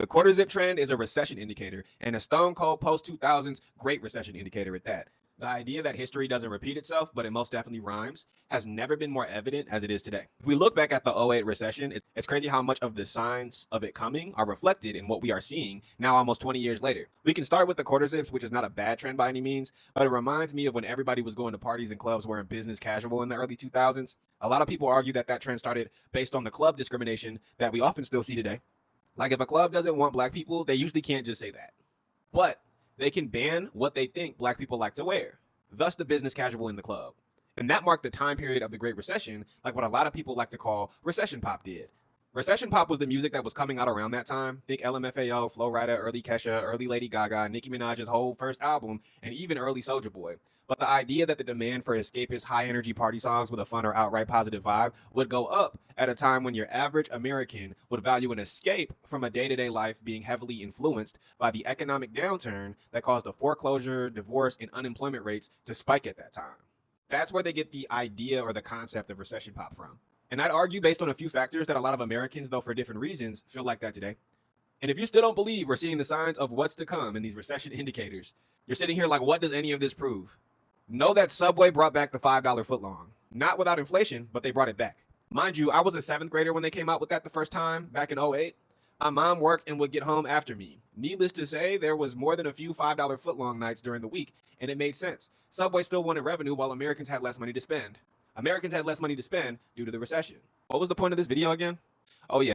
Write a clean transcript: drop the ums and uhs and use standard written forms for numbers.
The quarter zip trend is a recession indicator, and a stone cold post 2000s great recession indicator at that. The idea that history doesn't repeat itself, but it most definitely rhymes, has never been more evident as it is today. If we look back at the '08 recession, it's crazy how much of the signs of it coming are reflected in what we are seeing now almost 20 years later. We can start with the quarter zips, which is not a bad trend by any means, but it reminds me of when everybody was going to parties and clubs wearing business casual in the early 2000s. A lot of people argue that that trend started based on the club discrimination that we often still see today. Like if a club doesn't want black people, they usually can't just say that. But they can ban what they think black people like to wear, thus the business casual in the club. And that marked the time period of the Great Recession, like what a lot of people like to call recession pop did. Recession pop was the music that was coming out around that time. Think LMFAO, Flo Rida, early Kesha, early Lady Gaga, Nicki Minaj's whole first album, and even early Soulja Boy. But the idea that the demand for escapist, high-energy party songs with a fun or outright positive vibe would go up at a time when your average American would value an escape from a day-to-day life being heavily influenced by the economic downturn that caused the foreclosure, divorce, and unemployment rates to spike at that time. That's where they get the idea or the concept of recession pop from. And I'd argue based on a few factors that a lot of Americans, though for different reasons, feel like that today. And if you still don't believe we're seeing the signs of what's to come in these recession indicators, you're sitting here like, what does any of this prove? Know that Subway brought back the $5 footlong. Not without inflation, but they brought it back. Mind you, I was a 7th grader when they came out with that the first time, back in '08. My mom worked and would get home after me. Needless to say, there was more than a few $5 footlong nights during the week, and it made sense. Subway still wanted revenue while Americans had less money to spend. Americans had less money to spend due to the recession. What was the point of this video again? Oh yeah.